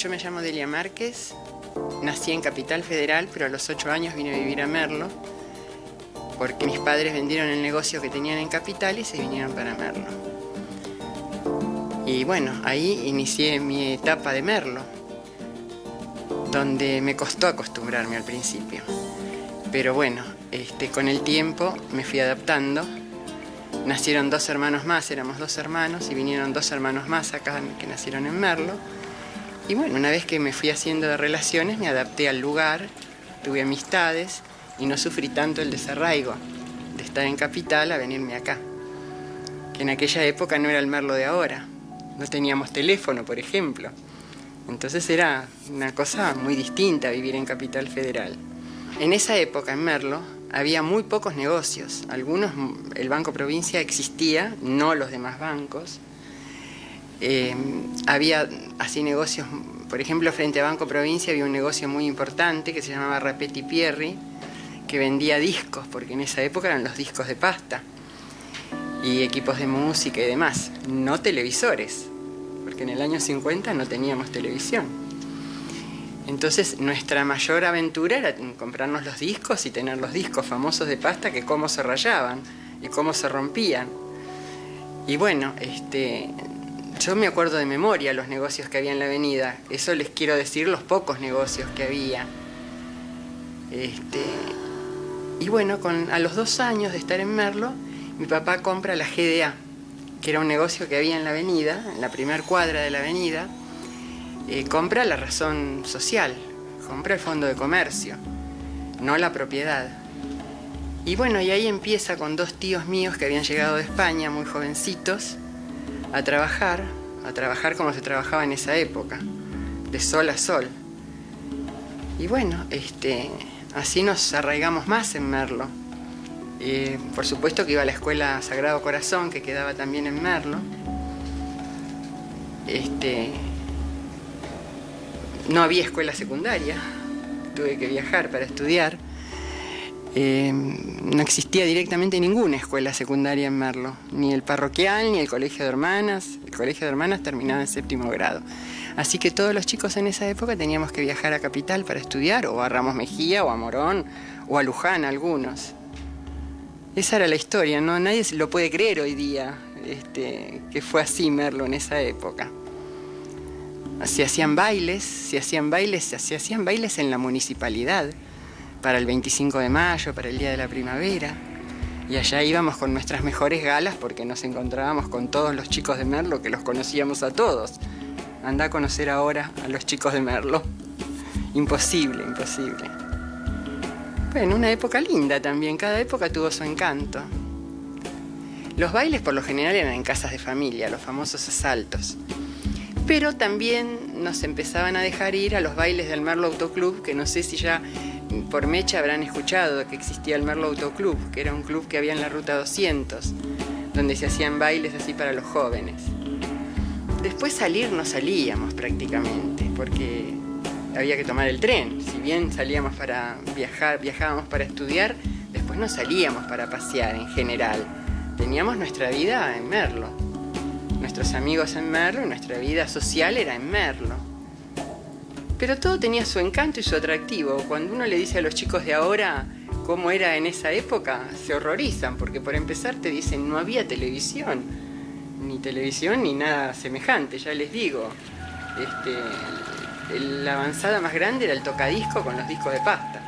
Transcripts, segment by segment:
yo me llamo Delia Márquez, nací en Capital Federal, pero a los 8 años vine a vivir a Merlo, porque mis padres vendieron el negocio que tenían en Capital y se vinieron para Merlo. Y bueno, ahí inicié mi etapa de Merlo, donde me costó acostumbrarme al principio. Pero bueno, con el tiempo me fui adaptando. Nacieron 2 hermanos más, éramos 2 hermanos, y vinieron 2 hermanos más acá que nacieron en Merlo. Y bueno, una vez que me fui haciendo de relaciones, me adapté al lugar, tuve amistades y no sufrí tanto el desarraigo de estar en Capital a venirme acá. Que en aquella época no era el Merlo de ahora. No teníamos teléfono, por ejemplo. Entonces era una cosa muy distinta vivir en Capital Federal. En esa época en Merlo había muy pocos negocios. Algunos, el Banco Provincia existía, no los demás bancos. Había así negocios, por ejemplo, frente a Banco Provincia había un negocio muy importante que se llamaba Rapetti Pierri, que vendía discos, porque en esa época eran los discos de pasta, y equipos de música y demás, no televisores, porque en el año 50 no teníamos televisión. Entonces nuestra mayor aventura era comprarnos los discos y tener los discos famosos de pasta, que cómo se rayaban y cómo se rompían. Y bueno, yo me acuerdo de memoria los negocios que había en la avenida. Eso les quiero decir, los pocos negocios que había. Y bueno, a los 2 años de estar en Merlo, mi papá compra la GDA, que era un negocio que había en la avenida, en la primera cuadra de la avenida. Compra la razón social, compra el fondo de comercio, no la propiedad. Y bueno, y ahí empieza con 2 tíos míos que habían llegado de España, muy jovencitos, a trabajar como se trabajaba en esa época, de sol a sol. Y bueno, así nos arraigamos más en Merlo. Por supuesto que iba a la escuela Sagrado Corazón, que quedaba también en Merlo. No había escuela secundaria, tuve que viajar para estudiar. No existía directamente ninguna escuela secundaria en Merlo, ni el parroquial, ni el colegio de hermanas. El colegio de hermanas terminaba en 7º grado. Así que todos los chicos en esa época teníamos que viajar a Capital para estudiar, o a Ramos Mejía, o a Morón, o a Luján, algunos. Esa era la historia, ¿no? Nadie se lo puede creer hoy día, que fue así Merlo en esa época. Se hacían bailes en la municipalidad, para el 25 de mayo, para el Día de la Primavera. Y allá íbamos con nuestras mejores galas porque nos encontrábamos con todos los chicos de Merlo, que los conocíamos a todos. Andá a conocer ahora a los chicos de Merlo. Imposible, imposible. Bueno, una época linda también, cada época tuvo su encanto. Los bailes por lo general eran en casas de familia, los famosos asaltos. Pero también nos empezaban a dejar ir a los bailes del Merlo Autoclub, que no sé si ya por Mecha habrán escuchado que existía el Merlo Autoclub, que era un club que había en la Ruta 200, donde se hacían bailes así para los jóvenes. Después salir no salíamos prácticamente, porque había que tomar el tren. Si bien salíamos para viajábamos para estudiar, después no salíamos para pasear en general. Teníamos nuestra vida en Merlo, nuestros amigos en Merlo, nuestra vida social era en Merlo. Pero todo tenía su encanto y su atractivo. Cuando uno le dice a los chicos de ahora cómo era en esa época, se horrorizan, porque por empezar te dicen no había televisión ni nada semejante, ya les digo. La avanzada más grande era el tocadisco con los discos de pasta.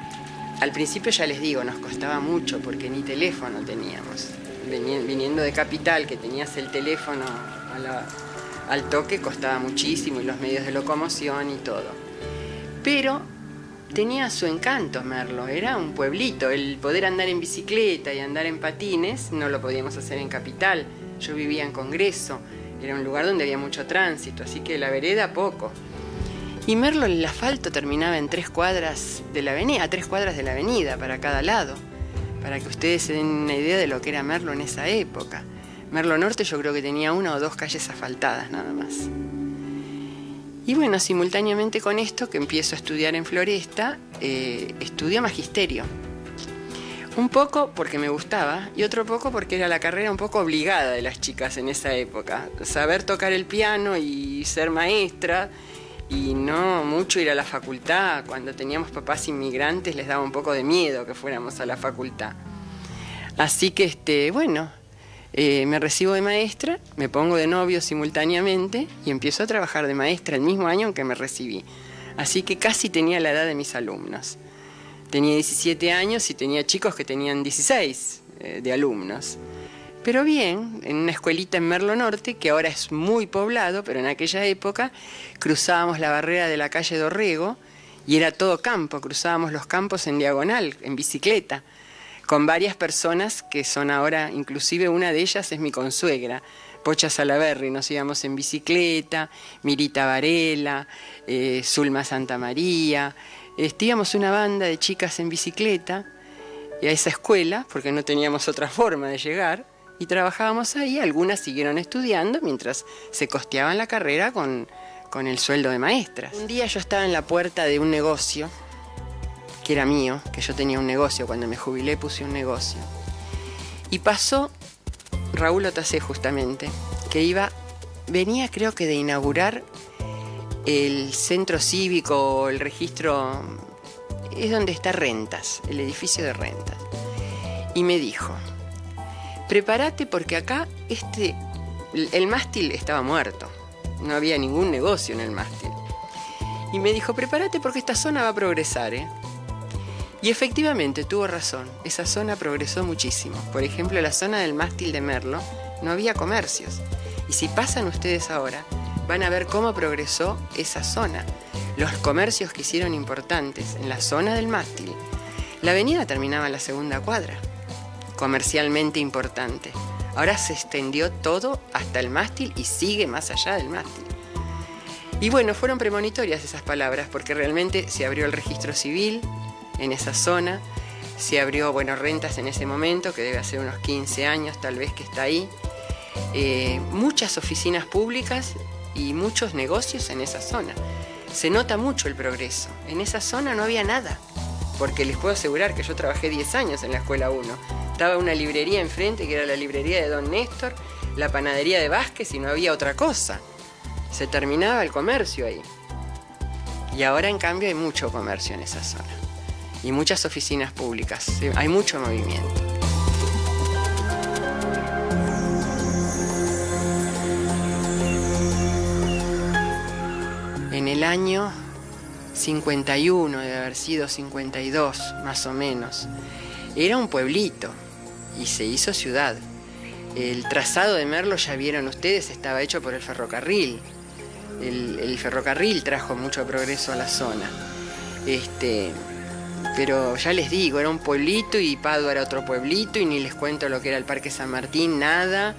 Al principio, ya les digo, nos costaba mucho porque ni teléfono teníamos. Viniendo de Capital, que tenías el teléfono al toque, costaba muchísimo, y los medios de locomoción y todo. Pero tenía su encanto Merlo, era un pueblito. El poder andar en bicicleta y andar en patines no lo podíamos hacer en Capital. Yo vivía en Congreso, era un lugar donde había mucho tránsito, así que la vereda poco. Y Merlo, el asfalto terminaba en 3 cuadras de la avenida, a 3 cuadras de la avenida para cada lado, para que ustedes se den una idea de lo que era Merlo en esa época. Merlo Norte yo creo que tenía 1 o 2 calles asfaltadas nada más. Y bueno, simultáneamente con esto, que empiezo a estudiar en Floresta, estudio magisterio. Un poco porque me gustaba y otro poco porque era la carrera un poco obligada de las chicas en esa época. Saber tocar el piano y ser maestra y no mucho ir a la facultad. Cuando teníamos papás inmigrantes les daba un poco de miedo que fuéramos a la facultad. Así que, bueno, me recibo de maestra, me pongo de novio simultáneamente y empiezo a trabajar de maestra el mismo año en que me recibí. Así que casi tenía la edad de mis alumnos. Tenía 17 años y tenía chicos que tenían 16 de alumnos. Pero bien, en una escuelita en Merlo Norte, que ahora es muy poblado, pero en aquella época cruzábamos la barrera de la calle Dorrego y era todo campo, cruzábamos los campos en diagonal, en bicicleta, con varias personas que son ahora, inclusive una de ellas es mi consuegra, Pocha Salaverry. Nos íbamos en bicicleta, Mirita Varela, Zulma Santamaría, íbamos una banda de chicas en bicicleta a esa escuela, porque no teníamos otra forma de llegar, y trabajábamos ahí. Algunas siguieron estudiando mientras se costeaban la carrera con el sueldo de maestras. Un día yo estaba en la puerta de un negocio, que era mío, que yo tenía un negocio, cuando me jubilé puse un negocio, y pasó Raúl Otacé justamente, que venía creo que de inaugurar el centro cívico, el registro, es donde está Rentas, el edificio de Rentas, y me dijo: prepárate porque acá el mástil estaba muerto, no había ningún negocio en el mástil. Y me dijo: prepárate porque esta zona va a progresar, ¿eh? Y efectivamente tuvo razón, esa zona progresó muchísimo. Por ejemplo, la zona del mástil de Merlo no había comercios. Y si pasan ustedes ahora, van a ver cómo progresó esa zona. Los comercios que hicieron importantes en la zona del mástil. La avenida terminaba en la segunda cuadra, comercialmente importante. Ahora se extendió todo hasta el mástil y sigue más allá del mástil. Y bueno, fueron premonitorias esas palabras, porque realmente se abrió el registro civil en esa zona, se abrió, Rentas en ese momento, que debe hacer unos 15 años tal vez que está ahí, muchas oficinas públicas y muchos negocios en esa zona. Se nota mucho el progreso. En esa zona no había nada, porque les puedo asegurar que yo trabajé 10 años en la Escuela 1. Estaba una librería enfrente, que era la librería de Don Néstor, la panadería de Vázquez, y no había otra cosa. Se terminaba el comercio ahí. Y ahora, en cambio, hay mucho comercio en esa zona. Y muchas oficinas públicas. Hay mucho movimiento. En el año 51, debe haber sido 52, más o menos, era un pueblito y se hizo ciudad. El trazado de Merlo, ya vieron ustedes, estaba hecho por el ferrocarril. El ferrocarril trajo mucho progreso a la zona. Pero ya les digo, era un pueblito y Padua era otro pueblito, y ni les cuento lo que era el Parque San Martín, nada.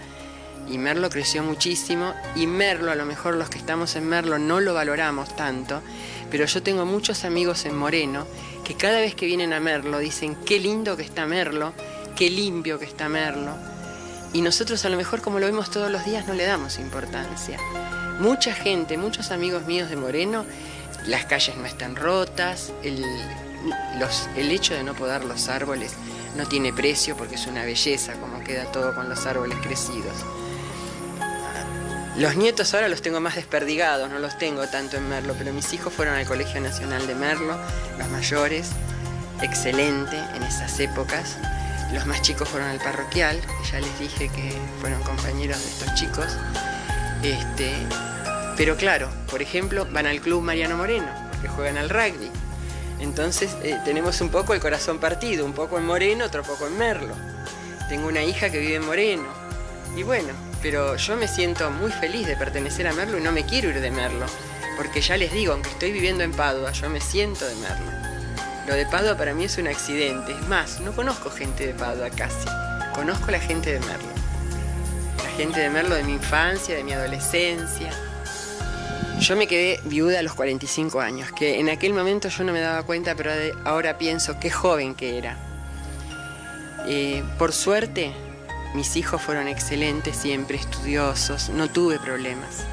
Y Merlo creció muchísimo, y Merlo, a lo mejor los que estamos en Merlo no lo valoramos tanto, pero yo tengo muchos amigos en Moreno que cada vez que vienen a Merlo dicen: qué lindo que está Merlo, qué limpio que está Merlo. Y nosotros, a lo mejor, como lo vemos todos los días, no le damos importancia. Mucha gente, muchos amigos míos de Moreno, las calles no están rotas, el hecho de no podar los árboles no tiene precio, porque es una belleza como queda todo con los árboles crecidos. Los nietos ahora los tengo más desperdigados, no los tengo tanto en Merlo, pero mis hijos fueron al Colegio Nacional de Merlo, los mayores, excelente en esas épocas. Los más chicos fueron al parroquial, que ya les dije que fueron compañeros de estos chicos. Pero claro, por ejemplo, van al Club Mariano Moreno, porque juegan al rugby. Entonces tenemos un poco el corazón partido, un poco en Moreno, otro poco en Merlo. Tengo una hija que vive en Moreno. Y bueno, pero yo me siento muy feliz de pertenecer a Merlo y no me quiero ir de Merlo. Porque ya les digo, aunque estoy viviendo en Padua, yo me siento de Merlo. Lo de Padua para mí es un accidente. Es más, no conozco gente de Padua casi. Conozco la gente de Merlo. La gente de Merlo de mi infancia, de mi adolescencia. Yo me quedé viuda a los 45 años, que en aquel momento yo no me daba cuenta, pero ahora pienso qué joven que era. Por suerte, mis hijos fueron excelentes, siempre estudiosos, no tuve problemas.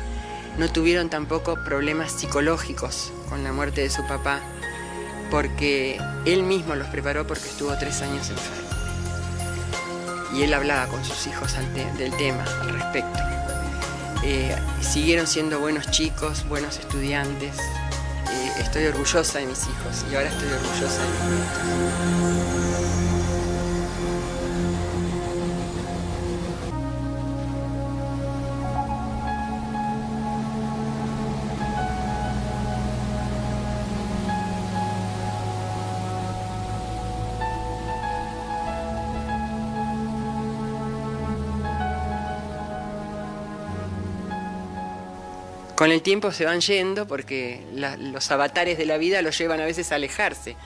No tuvieron tampoco problemas psicológicos con la muerte de su papá, porque él mismo los preparó, porque estuvo 3 años enfermo. Y él hablaba con sus hijos del tema, al respecto. siguieron siendo buenos chicos, buenos estudiantes. Estoy orgullosa de mis hijos y ahora estoy orgullosa de mis nietos. Con el tiempo se van yendo porque los avatares de la vida los llevan a veces a alejarse,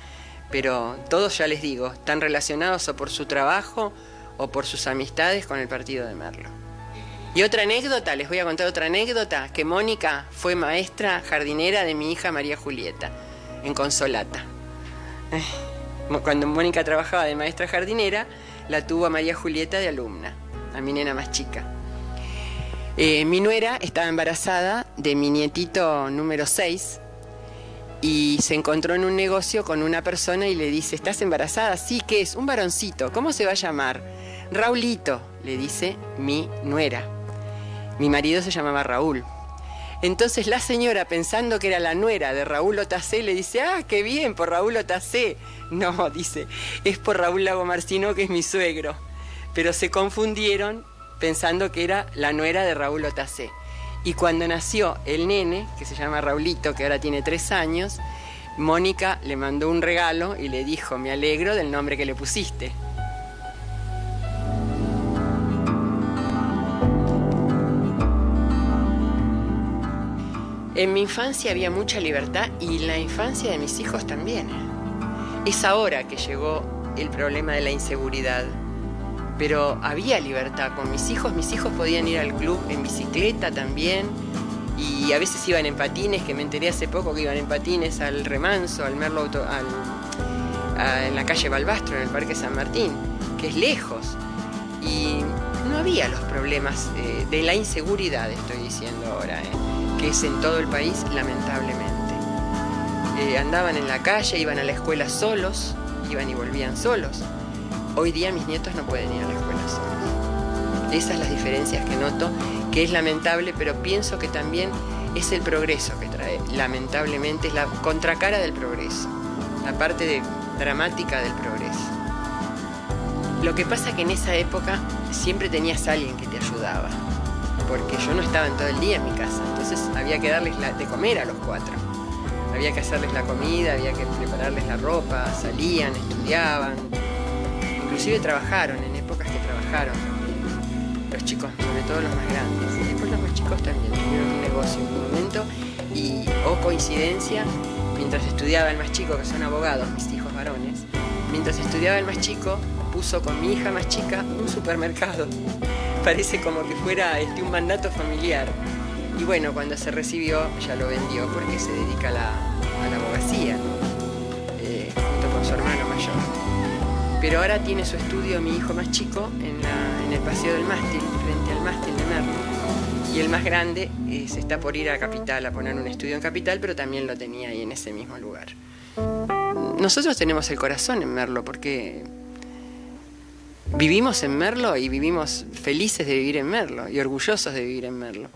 pero todos, ya les digo, están relacionados o por su trabajo o por sus amistades con el partido de Merlo. Y otra anécdota, les voy a contar otra anécdota, que Mónica fue maestra jardinera de mi hija María Julieta, en Consolata. Cuando Mónica trabajaba de maestra jardinera, la tuvo a María Julieta de alumna, a mi nena más chica. Mi nuera estaba embarazada de mi nietito número 6 y se encontró en un negocio con una persona y le dice: ¿estás embarazada? Sí, ¿qué es? Un varoncito. ¿Cómo se va a llamar? Raulito, le dice mi nuera. Mi marido se llamaba Raúl. Entonces la señora, pensando que era la nuera de Raúl Otacé, le dice: ¡ah, qué bien, por Raúl Otacé! No, dice, es por Raúl Lagomarcino, que es mi suegro. Pero se confundieron pensando que era la nuera de Raúl Otacé. Y cuando nació el nene, que se llama Raulito, que ahora tiene 3 años, Mónica le mandó un regalo y le dijo: me alegro del nombre que le pusiste. En mi infancia había mucha libertad y en la infancia de mis hijos también. Es ahora que llegó el problema de la inseguridad. Pero había libertad con mis hijos podían ir al club en bicicleta también, y a veces iban en patines, que me enteré hace poco que iban en patines al Remanso, al Merlo, en la calle Balbastro, en el Parque San Martín, que es lejos, y no había los problemas de la inseguridad, estoy diciendo ahora, que es en todo el país, lamentablemente. Andaban en la calle, iban a la escuela solos, iban y volvían solos. Hoy día mis nietos no pueden ir a la escuela solos. Esas son las diferencias que noto, que es lamentable, pero pienso que también es el progreso que trae. Lamentablemente es la contracara del progreso, la parte dramática del progreso. Lo que pasa es que en esa época siempre tenías a alguien que te ayudaba, porque yo no estaba en todo el día en mi casa, entonces había que darles de comer a los 4. Había que hacerles la comida, había que prepararles la ropa, salían, estudiaban. Inclusive trabajaron, en épocas que trabajaron también. Los chicos, sobre todo los más grandes. Y después los más chicos también tuvieron un negocio en un momento. Y, coincidencia, mientras estudiaba el más chico, que son abogados, mis hijos varones, mientras estudiaba el más chico, puso con mi hija más chica un supermercado. Parece como que fuera un mandato familiar. Y bueno, cuando se recibió, ya lo vendió porque se dedica a la abogacía, ¿no? Junto con su hermano mayor. Pero ahora tiene su estudio, mi hijo más chico, en el Paseo del Mástil, frente al Mástil de Merlo. Y el más grande se está por ir a Capital, a poner un estudio en Capital, pero también lo tenía ahí en ese mismo lugar. Nosotros tenemos el corazón en Merlo porque vivimos en Merlo y vivimos felices de vivir en Merlo y orgullosos de vivir en Merlo.